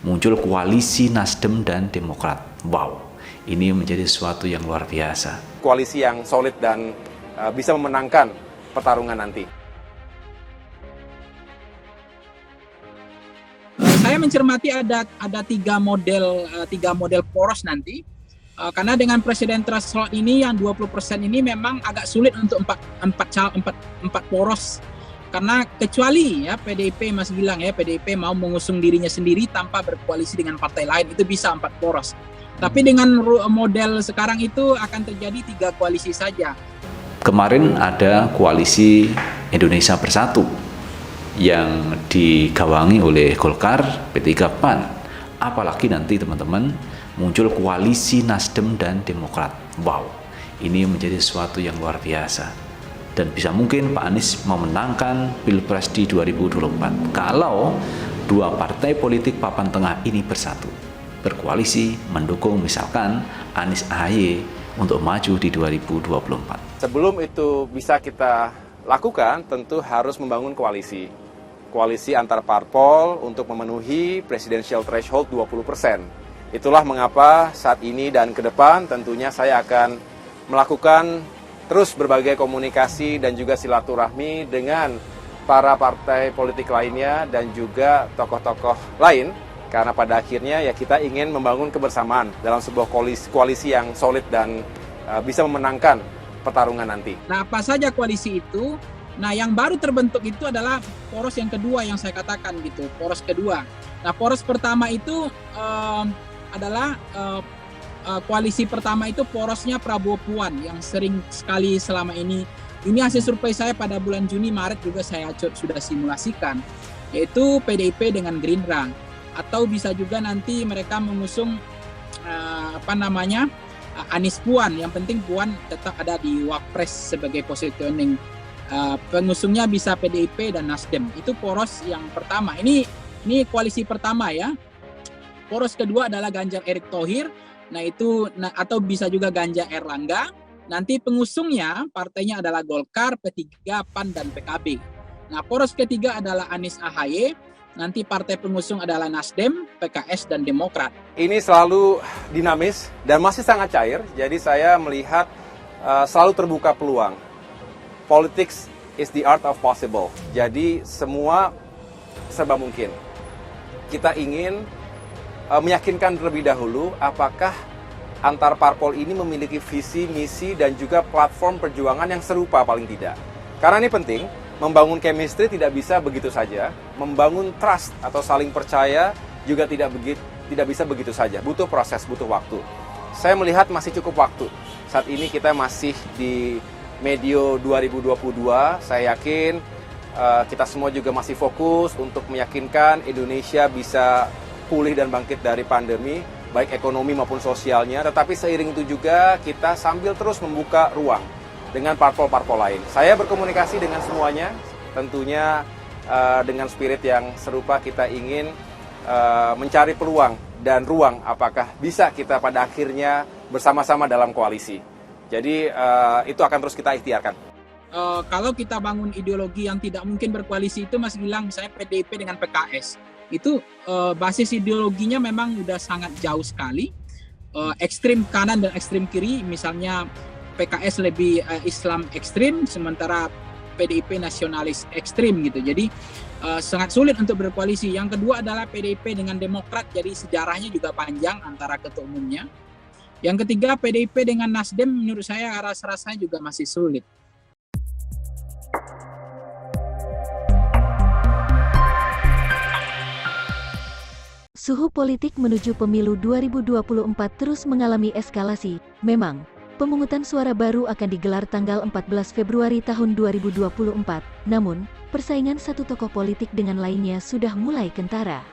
muncul koalisi Nasdem dan Demokrat. Wow, ini menjadi sesuatu yang luar biasa. Koalisi yang solid dan bisa memenangkan pertarungan nanti. Saya mencermati ada tiga model poros nanti. Karena dengan presiden threshold ini yang 20% ini memang agak sulit untuk empat poros. Karena kecuali ya PDIP masih bilang ya PDIP mau mengusung dirinya sendiri tanpa berkoalisi dengan partai lain, itu bisa 4 poros. Tapi dengan model sekarang itu akan terjadi 3 koalisi saja. Kemarin ada koalisi Indonesia Bersatu yang digawangi oleh Golkar, P3, PAN. Apalagi nanti teman-teman muncul koalisi Nasdem dan Demokrat. Wow, ini menjadi sesuatu yang luar biasa. Dan bisa mungkin Pak Anies memenangkan Pilpres di 2024 kalau dua partai politik papan tengah ini bersatu, berkoalisi mendukung misalkan Anies AHY untuk maju di 2024. Sebelum itu bisa kita lakukan, tentu harus membangun koalisi. Koalisi antar parpol untuk memenuhi presidential threshold 20%. Itulah mengapa saat ini dan ke depan tentunya saya akan melakukan terus berbagai komunikasi dan juga silaturahmi dengan para partai politik lainnya dan juga tokoh-tokoh lain. Karena pada akhirnya ya kita ingin membangun kebersamaan dalam sebuah koalisi yang solid dan bisa memenangkan pertarungan nanti. Nah, apa saja koalisi itu? Nah, yang baru terbentuk itu adalah poros yang kedua yang saya katakan gitu, poros kedua. Nah, poros pertama itu adalah koalisi pertama itu porosnya Prabowo Puan yang sering sekali selama ini. Ini hasil survei saya pada bulan Juni Maret juga saya sudah simulasikan, yaitu PDIP dengan Gerindra. Atau bisa juga nanti mereka mengusung Anies Puan. Yang penting Puan tetap ada di Wapres sebagai positioning. Pengusungnya bisa PDIP dan Nasdem. Itu poros yang pertama. Ini koalisi pertama ya. Poros kedua adalah Ganjar Erick Thohir. Atau bisa juga Ganjar Erlangga. Nanti pengusungnya partainya adalah Golkar, P3, PAN dan PKB. Nah, poros ketiga adalah Anies AHY. Nanti partai pengusung adalah Nasdem, PKS dan Demokrat. Ini selalu dinamis dan masih sangat cair. Jadi saya melihat selalu terbuka peluang. Politics is the art of possible. Jadi semua serba mungkin. Kita ingin meyakinkan terlebih dahulu apakah antar parpol ini memiliki visi, misi, dan juga platform perjuangan yang serupa paling tidak. Karena ini penting, membangun chemistry tidak bisa begitu saja. Membangun trust atau saling percaya juga tidak bisa begitu saja. Butuh proses, butuh waktu. Saya melihat masih cukup waktu. Saat ini kita masih di medio 2022, saya yakin kita semua juga masih fokus untuk meyakinkan Indonesia bisa pulih dan bangkit dari pandemi, baik ekonomi maupun sosialnya. Tetapi seiring itu juga kita sambil terus membuka ruang dengan parpol-parpol lain. Saya berkomunikasi dengan semuanya, tentunya dengan spirit yang serupa kita ingin mencari peluang dan ruang apakah bisa kita pada akhirnya bersama-sama dalam koalisi. Jadi itu akan terus kita ikhtiarkan. Kalau kita bangun ideologi yang tidak mungkin berkoalisi itu Mas bilang misalnya PDIP dengan PKS. Itu basis ideologinya memang udah sangat jauh sekali. Ekstrim kanan dan ekstrim kiri, misalnya PKS lebih Islam ekstrim, sementara PDIP nasionalis ekstrim gitu. Jadi sangat sulit untuk berkoalisi. Yang kedua adalah PDIP dengan Demokrat, jadi sejarahnya juga panjang antara ketua umumnya. Yang ketiga PDIP dengan Nasdem menurut saya rasa-rasanya juga masih sulit. Suhu politik menuju pemilu 2024 terus mengalami eskalasi. Memang, pemungutan suara baru akan digelar tanggal 14 Februari tahun 2024. Namun, persaingan satu tokoh politik dengan lainnya sudah mulai kentara.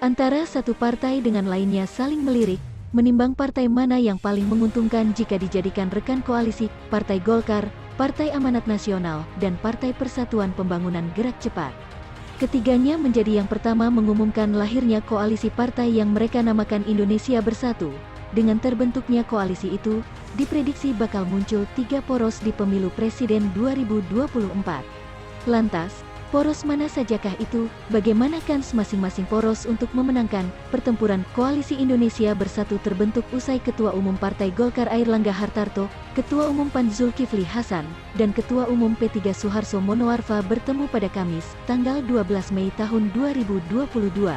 Antara satu partai dengan lainnya saling melirik, menimbang partai mana yang paling menguntungkan jika dijadikan rekan koalisi, Partai Golkar, Partai Amanat Nasional, dan Partai Persatuan Pembangunan Gerak Cepat. Ketiganya menjadi yang pertama mengumumkan lahirnya koalisi partai yang mereka namakan Indonesia Bersatu. Dengan terbentuknya koalisi itu, diprediksi bakal muncul 3 poros di pemilu presiden 2024. Lantas, poros mana sajakah itu? Bagaimana kans masing-masing poros untuk memenangkan pertempuran Koalisi Indonesia Bersatu terbentuk usai Ketua Umum Partai Golkar Airlangga Hartarto, Ketua Umum PAN Zulkifli Hasan, dan Ketua Umum P3 Soeharto Monoarfa bertemu pada Kamis, tanggal 12 Mei tahun 2022.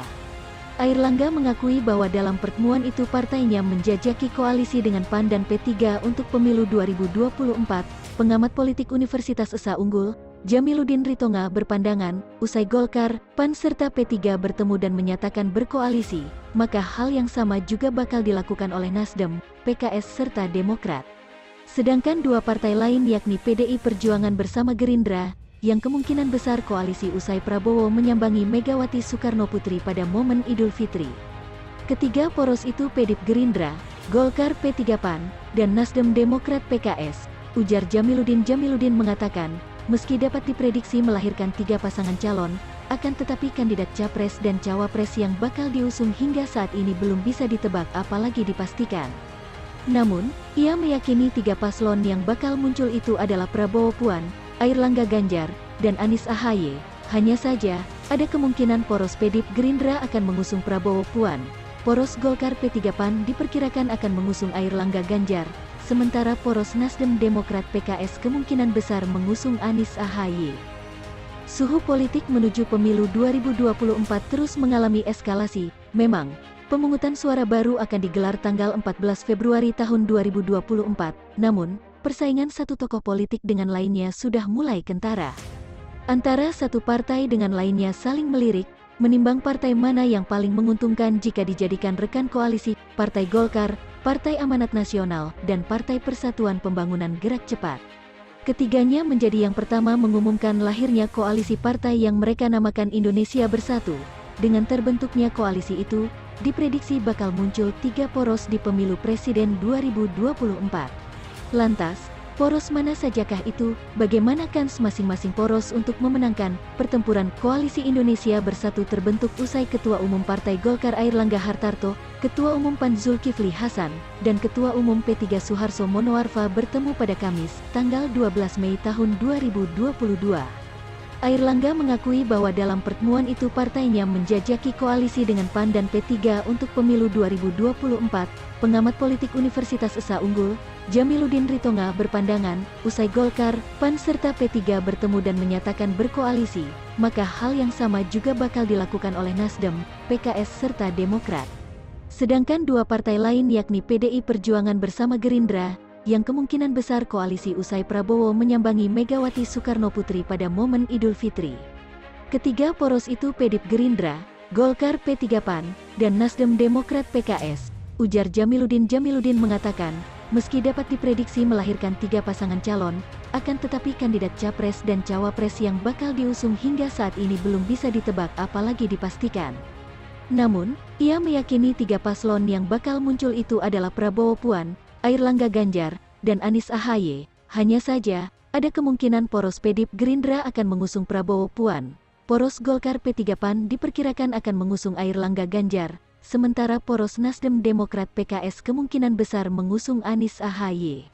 Airlangga mengakui bahwa dalam pertemuan itu partainya menjajaki koalisi dengan PAN dan P3 untuk pemilu 2024. Pengamat politik Universitas Esa Unggul, Jamiluddin Ritonga berpandangan, usai Golkar, PAN serta P3 bertemu dan menyatakan berkoalisi, maka hal yang sama juga bakal dilakukan oleh Nasdem, PKS serta Demokrat. Sedangkan dua partai lain yakni PDI Perjuangan bersama Gerindra, yang kemungkinan besar koalisi usai Prabowo menyambangi Megawati Soekarnoputri pada momen Idul Fitri. Ketiga poros itu PDIP Gerindra, Golkar P3 PAN, dan Nasdem Demokrat PKS, ujar Jamiluddin. Jamiluddin mengatakan, meski dapat diprediksi melahirkan 3 pasangan calon, akan tetapi kandidat capres dan cawapres yang bakal diusung hingga saat ini belum bisa ditebak apalagi dipastikan. Namun, ia meyakini 3 paslon yang bakal muncul itu adalah Prabowo Puan, Airlangga Ganjar, dan Anies AHY. Hanya saja, ada kemungkinan poros PDIP Gerindra akan mengusung Prabowo Puan, poros Golkar P3 PAN diperkirakan akan mengusung Airlangga Ganjar, sementara poros Nasdem Demokrat PKS kemungkinan besar mengusung Anies AHY. Suhu politik menuju pemilu 2024 terus mengalami eskalasi. Memang, pemungutan suara baru akan digelar tanggal 14 Februari tahun 2024, namun, persaingan satu tokoh politik dengan lainnya sudah mulai kentara. Antara satu partai dengan lainnya saling melirik, menimbang partai mana yang paling menguntungkan jika dijadikan rekan koalisi. Partai Golkar, Partai Amanat Nasional, dan Partai Persatuan Pembangunan Gerak Cepat. Ketiganya menjadi yang pertama mengumumkan lahirnya koalisi partai yang mereka namakan Indonesia Bersatu. Dengan terbentuknya koalisi itu, diprediksi bakal muncul 3 poros di pemilu presiden 2024. Lantas, poros mana sajakah itu? Bagaimana kans masing-masing poros untuk memenangkan pertempuran Koalisi Indonesia Bersatu terbentuk usai Ketua Umum Partai Golkar Airlangga Hartarto, Ketua Umum PAN Zulkifli Hasan, dan Ketua Umum P3 Soeharto Monoarfa bertemu pada Kamis, tanggal 12 Mei tahun 2022. Airlangga mengakui bahwa dalam pertemuan itu partainya menjajaki koalisi dengan PAN dan P3 untuk pemilu 2024. Pengamat politik Universitas Esa Unggul, Jamiluddin Ritonga berpandangan, usai Golkar, PAN serta P3 bertemu dan menyatakan berkoalisi, maka hal yang sama juga bakal dilakukan oleh Nasdem, PKS serta Demokrat. Sedangkan dua partai lain yakni PDI Perjuangan bersama Gerindra, yang kemungkinan besar koalisi usai Prabowo menyambangi Megawati Soekarnoputri pada momen Idul Fitri. Ketiga poros itu PDIP Gerindra, Golkar P3 PAN, dan Nasdem Demokrat PKS, ujar Jamiluddin. Jamiluddin mengatakan, meski dapat diprediksi melahirkan 3 pasangan calon, akan tetapi kandidat capres dan cawapres yang bakal diusung hingga saat ini belum bisa ditebak apalagi dipastikan. Namun, ia meyakini 3 paslon yang bakal muncul itu adalah Prabowo Puan, Airlangga Ganjar, dan Anies AHY. Hanya saja, ada kemungkinan poros PDIP Gerindra akan mengusung Prabowo Puan. Poros Golkar P3 PAN diperkirakan akan mengusung Airlangga Ganjar, sementara poros Nasdem Demokrat PKS kemungkinan besar mengusung Anies AHY.